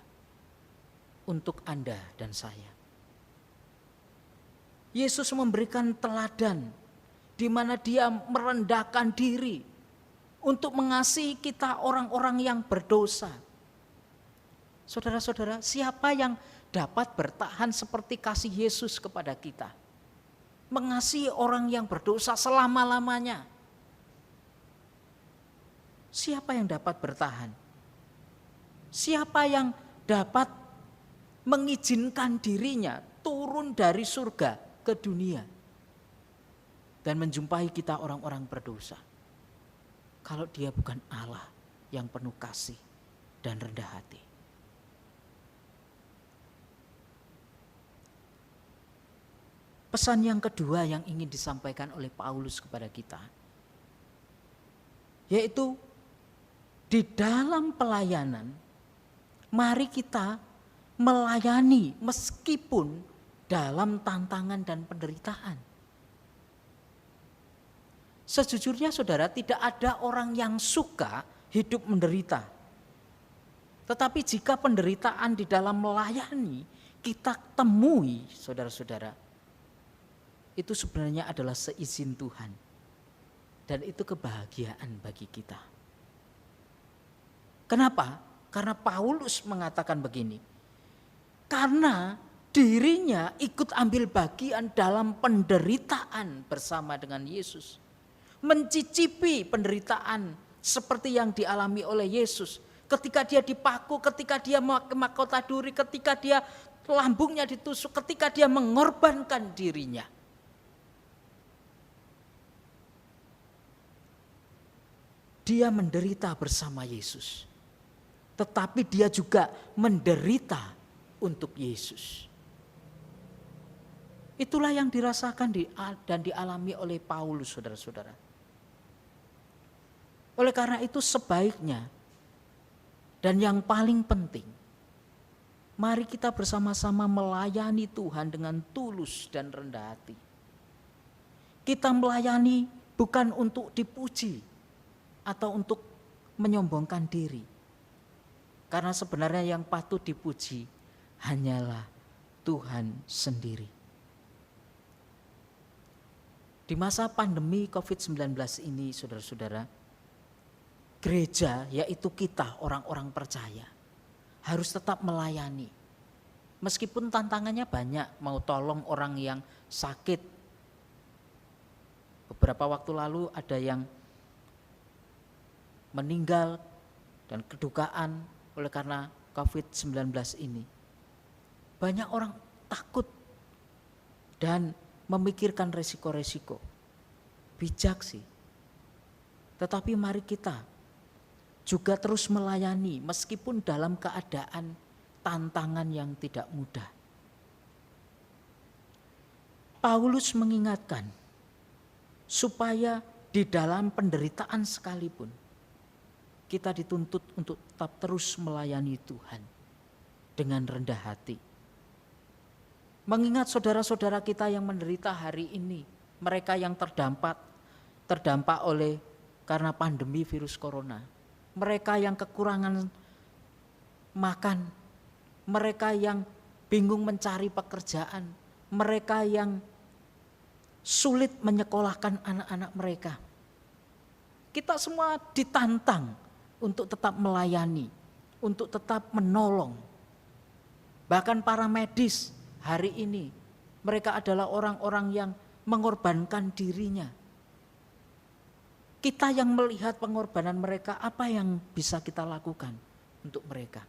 untuk Anda dan saya. Yesus memberikan teladan di mana dia merendahkan diri untuk mengasihi kita orang-orang yang berdosa. Saudara-saudara, siapa yang dapat bertahan seperti kasih Yesus kepada kita? Mengasihi orang yang berdosa selama-lamanya. Siapa yang dapat bertahan? Siapa yang dapat mengizinkan dirinya turun dari surga ke dunia dan menjumpai kita orang-orang berdosa? Kalau dia bukan Allah yang penuh kasih dan rendah hati. Pesan yang kedua yang ingin disampaikan oleh Paulus kepada kita, yaitu di dalam pelayanan, mari kita melayani meskipun dalam tantangan dan penderitaan. Sejujurnya saudara, tidak ada orang yang suka hidup menderita. Tetapi jika penderitaan di dalam melayani kita temui, saudara-saudara, itu sebenarnya adalah seizin Tuhan. Dan itu kebahagiaan bagi kita. Kenapa? Karena Paulus mengatakan begini, karena dirinya ikut ambil bagian dalam penderitaan bersama dengan Yesus. Mencicipi penderitaan seperti yang dialami oleh Yesus. Ketika dia dipaku, ketika dia mahkota duri, ketika dia lambungnya ditusuk, ketika dia mengorbankan dirinya. Dia menderita bersama Yesus. Tetapi dia juga menderita untuk Yesus. Itulah yang dirasakan dan dialami oleh Paulus, saudara-saudara. Oleh karena itu sebaiknya dan yang paling penting, mari kita bersama-sama melayani Tuhan dengan tulus dan rendah hati. Kita melayani bukan untuk dipuji atau untuk menyombongkan diri. Karena sebenarnya yang patut dipuji hanyalah Tuhan sendiri. Di masa pandemi COVID-19 ini, saudara-saudara, gereja, yaitu kita orang-orang percaya, harus tetap melayani. Meskipun tantangannya banyak, mau tolong orang yang sakit. Beberapa waktu lalu ada yang meninggal dan kedukaan oleh karena COVID-19 ini. Banyak orang takut dan memikirkan resiko-resiko. Bijak sih. Tetapi mari kita juga terus melayani meskipun dalam keadaan tantangan yang tidak mudah. Paulus mengingatkan supaya di dalam penderitaan sekalipun kita dituntut untuk tetap terus melayani Tuhan dengan rendah hati. Mengingat saudara-saudara kita yang menderita hari ini, mereka yang terdampak oleh karena pandemi virus corona, mereka yang kekurangan makan, mereka yang bingung mencari pekerjaan, mereka yang sulit menyekolahkan anak-anak mereka. Kita semua ditantang untuk tetap melayani, untuk tetap menolong. Bahkan para medis hari ini, mereka adalah orang-orang yang mengorbankan dirinya. Kita yang melihat pengorbanan mereka, apa yang bisa kita lakukan untuk mereka?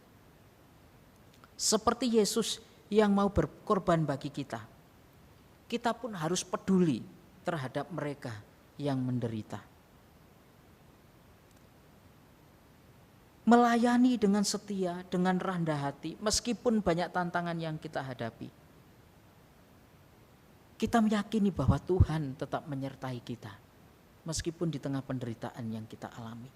Seperti Yesus yang mau berkorban bagi kita, kita pun harus peduli terhadap mereka yang menderita. Melayani dengan setia, dengan rendah hati, meskipun banyak tantangan yang kita hadapi. Kita meyakini bahwa Tuhan tetap menyertai kita, meskipun di tengah penderitaan yang kita alami.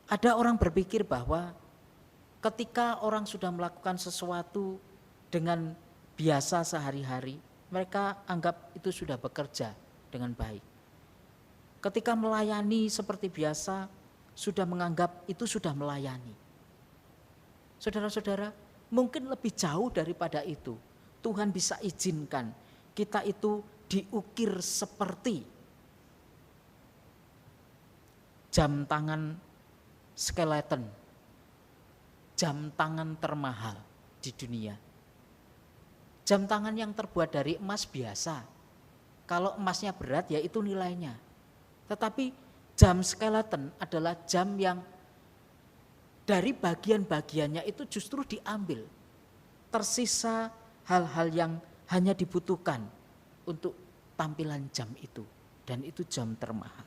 Ada orang berpikir bahwa ketika orang sudah melakukan sesuatu dengan biasa sehari-hari, mereka anggap itu sudah bekerja dengan baik. Ketika melayani seperti biasa, sudah menganggap itu sudah melayani. Saudara-saudara, mungkin lebih jauh daripada itu. Tuhan bisa izinkan kita itu diukir seperti jam tangan skeleton, jam tangan termahal di dunia. Jam tangan yang terbuat dari emas biasa. Kalau emasnya berat ya itu nilainya. Tetapi jam skeleton adalah jam yang dari bagian-bagiannya itu justru diambil. Tersisa hal-hal yang hanya dibutuhkan untuk tampilan jam itu. Dan itu jam termahal.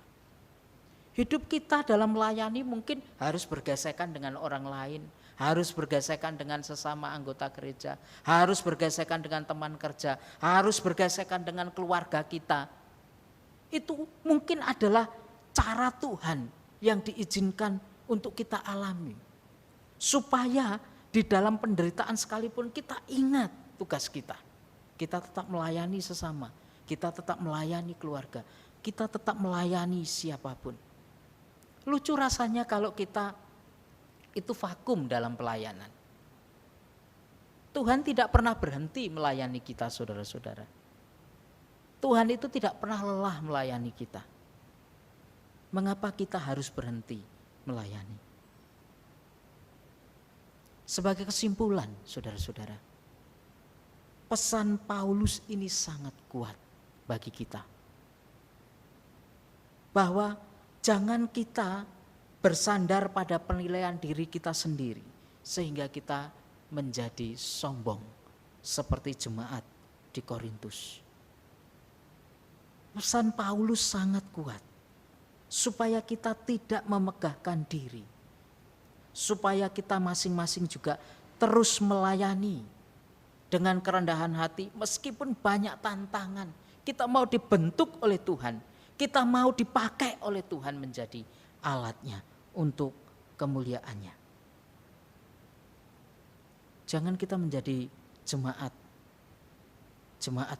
Hidup kita dalam melayani mungkin harus bergesekan dengan orang lain, harus bergesekan dengan sesama anggota gereja, harus bergesekan dengan teman kerja, harus bergesekan dengan keluarga kita. Itu mungkin adalah cara Tuhan yang diizinkan untuk kita alami. Supaya di dalam penderitaan sekalipun kita ingat tugas kita. Kita tetap melayani sesama, kita tetap melayani keluarga, kita tetap melayani siapapun. Lucu rasanya kalau kita itu vakum dalam pelayanan. Tuhan tidak pernah berhenti melayani kita, saudara-saudara. Tuhan itu tidak pernah lelah melayani kita. Mengapa kita harus berhenti melayani? Sebagai kesimpulan, saudara-saudara, pesan Paulus ini sangat kuat bagi kita. Bahwa jangan kita bersandar pada penilaian diri kita sendiri sehingga kita menjadi sombong seperti jemaat di Korintus. Pesan Paulus sangat kuat supaya kita tidak memegahkan diri, supaya kita masing-masing juga terus melayani dengan kerendahan hati meskipun banyak tantangan. Kita mau dibentuk oleh Tuhan, kita mau dipakai oleh Tuhan menjadi alatnya untuk kemuliaannya. Jangan kita menjadi jemaat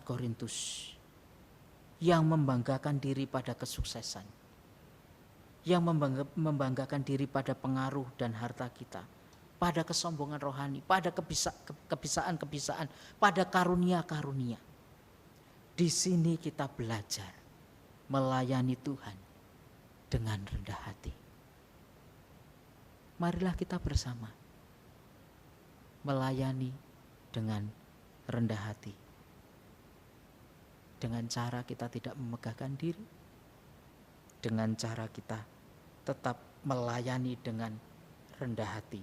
Korintus yang membanggakan diri pada kesuksesan, yang membanggakan diri pada pengaruh dan harta kita, pada kesombongan rohani, pada kebisaan-kebisaan, pada karunia-karunia. Di sini kita belajar melayani Tuhan dengan rendah hati. Marilah kita bersama melayani dengan rendah hati. Dengan cara kita tidak memegahkan diri, dengan cara kita tetap melayani dengan rendah hati,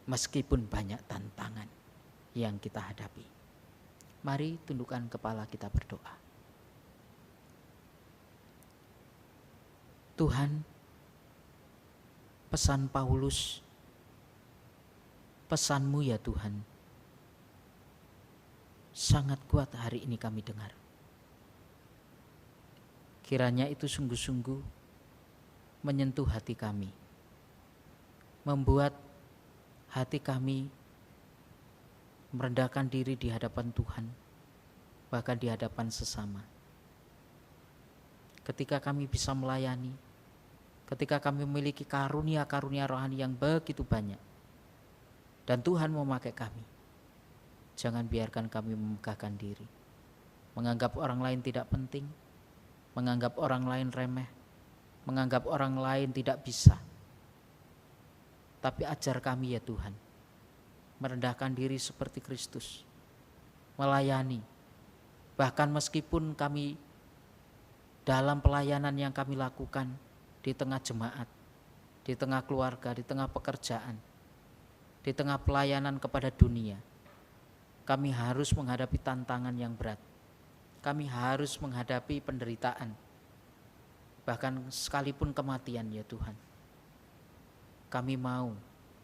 meskipun banyak tantangan yang kita hadapi. Mari tundukkan kepala, kita berdoa. Tuhan, pesan Paulus, pesan-Mu ya Tuhan, sangat kuat hari ini kami dengar. Kiranya itu sungguh-sungguh menyentuh hati kami, membuat hati kami merendahkan diri di hadapan Tuhan, bahkan di hadapan sesama. Ketika kami bisa melayani, ketika kami memiliki karunia-karunia rohani yang begitu banyak, dan Tuhan memakai kami, jangan biarkan kami memegahkan diri, menganggap orang lain tidak penting, menganggap orang lain remeh, menganggap orang lain tidak bisa. Tapi ajar kami ya Tuhan, merendahkan diri seperti Kristus, melayani, bahkan meskipun kami dalam pelayanan yang kami lakukan di tengah jemaat, di tengah keluarga, di tengah pekerjaan, di tengah pelayanan kepada dunia, kami harus menghadapi tantangan yang berat. Kami harus menghadapi penderitaan, bahkan sekalipun kematian ya Tuhan. Kami mau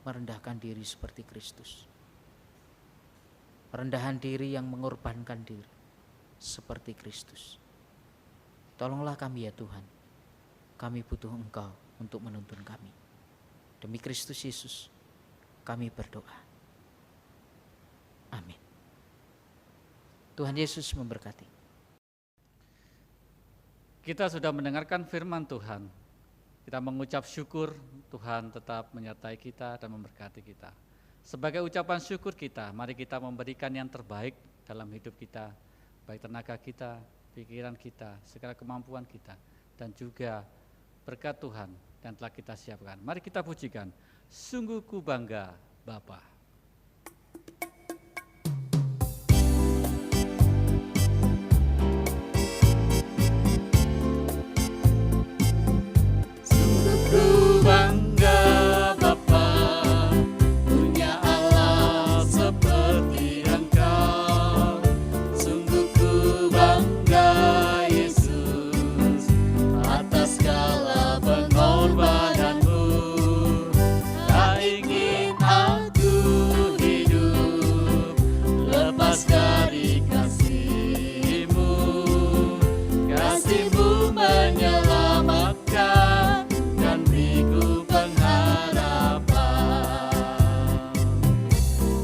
merendahkan diri seperti Kristus. Perendahan diri yang mengorbankan diri seperti Kristus. Tolonglah kami ya Tuhan. Kami butuh Engkau untuk menuntun kami. Demi Kristus Yesus kami berdoa. Amin. Tuhan Yesus memberkati. Kita sudah mendengarkan firman Tuhan. Kita mengucap syukur Tuhan tetap menyertai kita dan memberkati kita. Sebagai ucapan syukur kita, mari kita memberikan yang terbaik dalam hidup kita, baik tenaga kita, pikiran kita, segala kemampuan kita, dan juga berkat Tuhan yang telah kita siapkan. Mari kita pujikan, sungguh ku bangga Bapa. Sungguh ku bangga Bapa, punya Allah seperti Engkau. Sungguh ku bangga Yesus, atas segala pengorbananmu. Tak ingin aku hidup lepas dari kasih-Mu. Kasih-Mu menyelamatkan dan beriku pengharapan.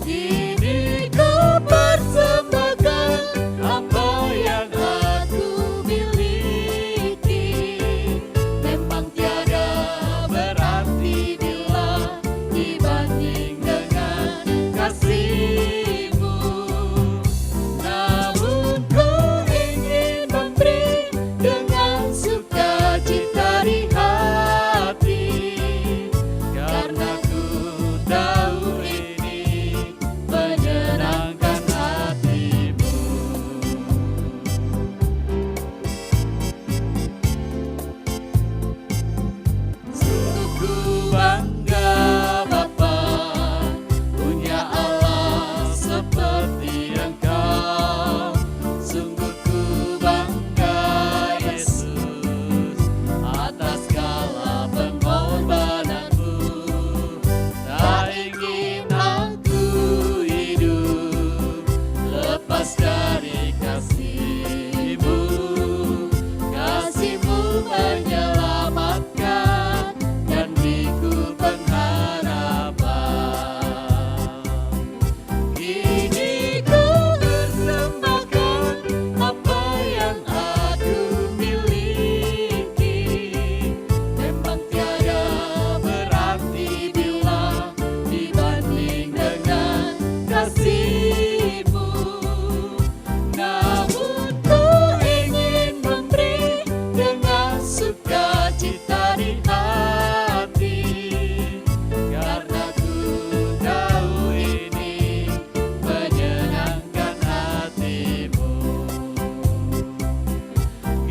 Kini ku persembahkan apa yang aku miliki. Memang tiada berarti bila dibanding dengan kasih-Mu. Namun ku ingin memberi dengan sukacita di hati, karena ku tahu ini menyenangkan hati-Mu. Sungguh ku bangga Bapa, punya Allah seperti Engkau. Sungguh ku bangga Yesus, atas segala pengorbananmu. Tak ingin aku hidup lepas dari kasih-Mu. Kasih-Mu menyelamatkan dan beriku pengharapan. Kini ku persembahkan apa yang aku miliki. Memang tiada berarti bila dibanding dengan kasih-Mu. Namun ku ingin memberi dengan sukacita di hati, karena ku tahu ini menyenangkan hati-Mu.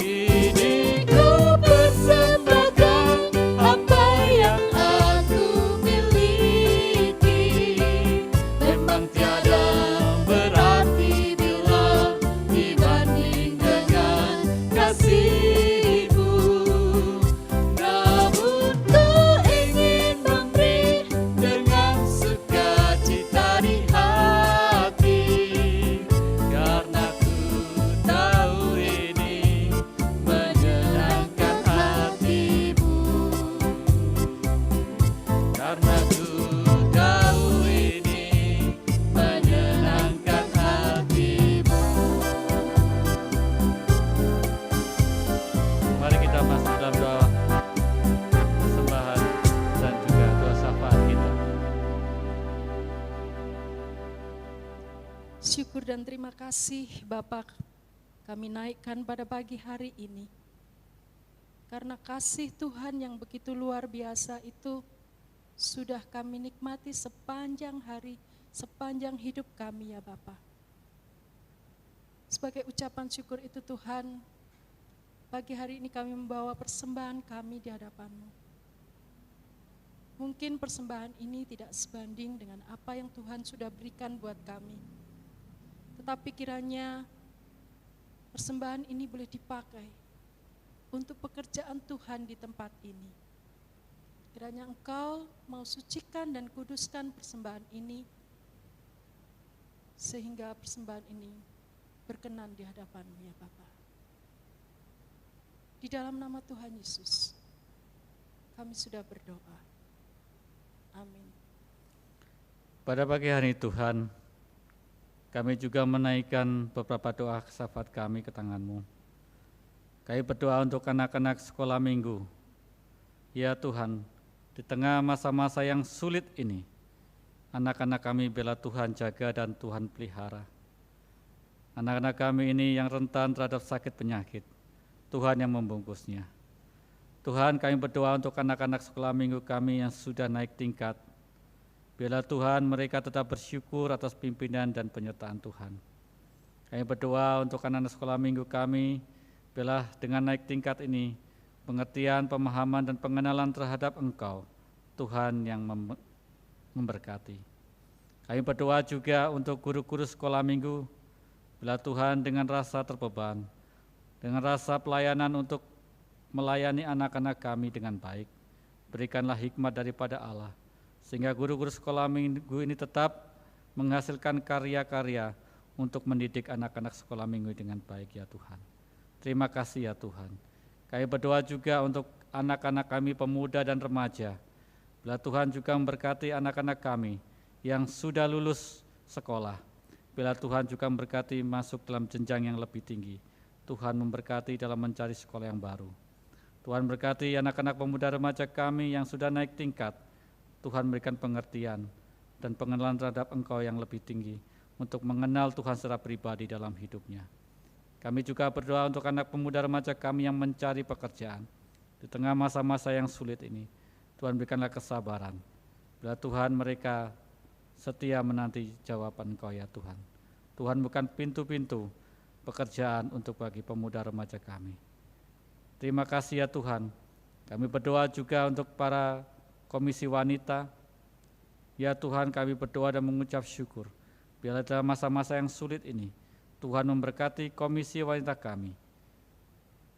Kini ku persembahkan apa yang aku miliki. Memang tiada berarti bila dibanding dengan kasih-Mu. Namun ku ingin memberi dengan sukacita di hati, karena ku tahu ini menyenangkan hati-Mu. Karena ku tahu ini menyenangkan hati-Mu. Mari kita masuk dalam doa persembahan dan juga doa syafaat kita. Syukur dan terima kasih Bapak kami naikkan pada pagi hari ini. Karena kasih Tuhan yang begitu luar biasa itu sudah kami nikmati sepanjang hari, sepanjang hidup kami ya Bapak. Sebagai ucapan syukur itu Tuhan, pagi hari ini kami membawa persembahan kami di hadapan-Mu. Mungkin persembahan ini tidak sebanding dengan apa yang Tuhan sudah berikan buat kami. Tetapi kiranya persembahan ini boleh dipakai untuk pekerjaan Tuhan di tempat ini. Kiranya Engkau mau sucikan dan kuduskan persembahan ini, sehingga persembahan ini berkenan di hadapan-Mu ya Bapa. Di dalam nama Tuhan Yesus, kami sudah berdoa. Amin. Pada pagi hari Tuhan, kami juga menaikkan beberapa doa syafaat kami ke tangan-Mu. Kami berdoa untuk anak-anak sekolah minggu. Ya Tuhan, di tengah masa-masa yang sulit ini, Anak-anak kami biarlah Tuhan jaga dan Tuhan pelihara. Anak-anak kami ini yang rentan terhadap sakit penyakit, Tuhan yang membungkusnya. Tuhan, kami berdoa untuk anak-anak sekolah minggu kami yang sudah naik tingkat. Biarlah Tuhan mereka tetap bersyukur atas pimpinan dan penyertaan Tuhan. Kami berdoa untuk anak-anak sekolah minggu kami, biarlah dengan naik tingkat ini, pengertian, pemahaman, dan pengenalan terhadap Engkau, Tuhan yang memberkati. Kami berdoa juga untuk guru-guru sekolah minggu, bila Tuhan dengan rasa terbeban, dengan rasa pelayanan untuk melayani anak-anak kami dengan baik, berikanlah hikmat daripada Allah, sehingga guru-guru sekolah minggu ini tetap menghasilkan karya-karya untuk mendidik anak-anak sekolah minggu dengan baik ya Tuhan. Terima kasih ya Tuhan. Kami berdoa juga untuk anak-anak kami pemuda dan remaja, bila Tuhan juga memberkati anak-anak kami yang sudah lulus sekolah. Bila Tuhan juga memberkati masuk dalam jenjang yang lebih tinggi. Tuhan memberkati dalam mencari sekolah yang baru. Tuhan berkati anak-anak pemuda remaja kami yang sudah naik tingkat. Tuhan berikan pengertian dan pengenalan terhadap Engkau yang lebih tinggi untuk mengenal Tuhan secara pribadi dalam hidupnya. Kami juga berdoa untuk anak pemuda remaja kami yang mencari pekerjaan. Di tengah masa-masa yang sulit ini, Tuhan berikanlah kesabaran. Bila Tuhan mereka setia menanti jawaban Engkau ya Tuhan. Tuhan bukan pintu-pintu pekerjaan untuk bagi pemuda remaja kami. Terima kasih ya Tuhan. Kami berdoa juga untuk para komisi wanita. Ya Tuhan, kami berdoa dan mengucap syukur. Biarlah dalam masa-masa yang sulit ini, Tuhan memberkati komisi wanita kami.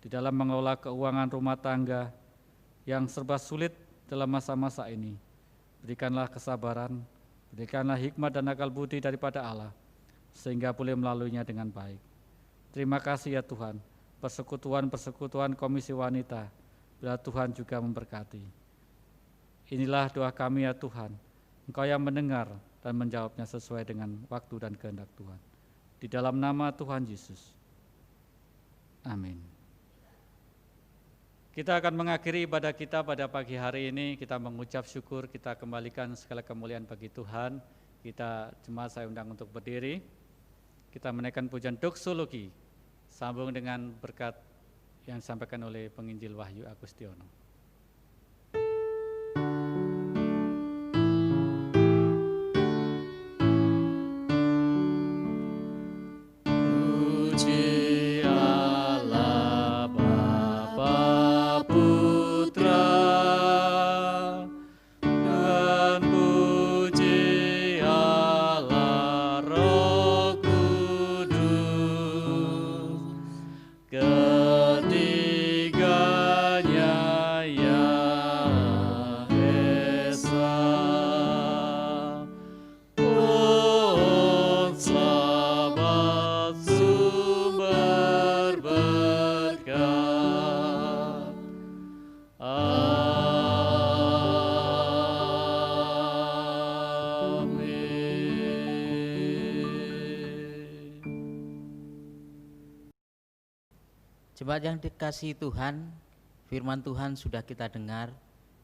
Di dalam mengelola keuangan rumah tangga yang serba sulit dalam masa-masa ini, berikanlah kesabaran, berikanlah hikmat dan akal budi daripada Allah, sehingga boleh melaluinya dengan baik. Terima kasih ya Tuhan, persekutuan-persekutuan komisi wanita, bila Tuhan juga memberkati. Inilah doa kami ya Tuhan, Engkau yang mendengar dan menjawabnya sesuai dengan waktu dan kehendak Tuhan. Di dalam nama Tuhan Yesus. Amin. Kita akan mengakhiri ibadah kita pada pagi hari ini. Kita mengucap syukur, kita kembalikan segala kemuliaan bagi Tuhan. Kita jemaat saya undang untuk berdiri. Kita menaikkan pujian doksologi, sambung dengan berkat yang disampaikan oleh penginjil Wahyu Agustiono. Jemaat yang dikasihi Tuhan, firman Tuhan sudah kita dengar.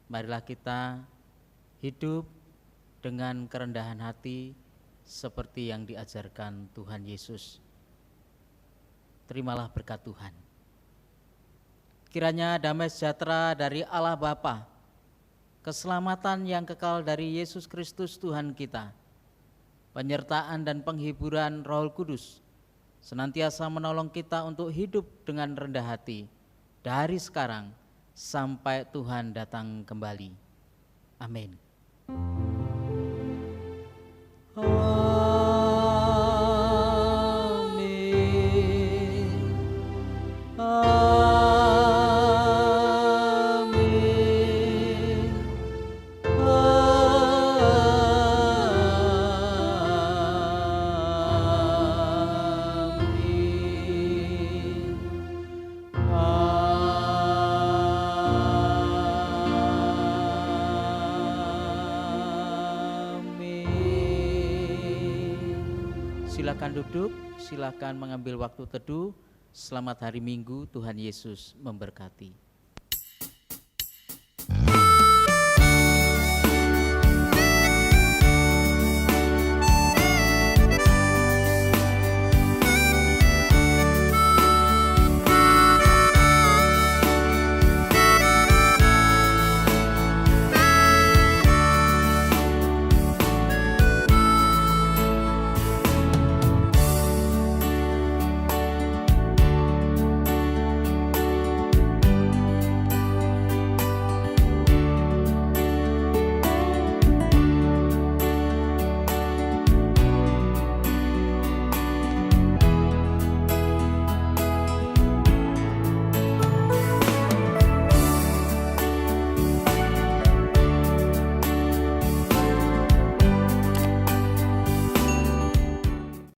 Marilah kita hidup dengan kerendahan hati seperti yang diajarkan Tuhan Yesus. Terimalah berkat Tuhan. Kiranya damai sejahtera dari Allah Bapa, keselamatan yang kekal dari Yesus Kristus Tuhan kita, penyertaan dan penghiburan Roh Kudus senantiasa menolong kita untuk hidup dengan rendah hati dari sekarang sampai Tuhan datang kembali. Amin. Silakan duduk, silakan mengambil waktu teduh. Selamat hari Minggu, Tuhan Yesus memberkati.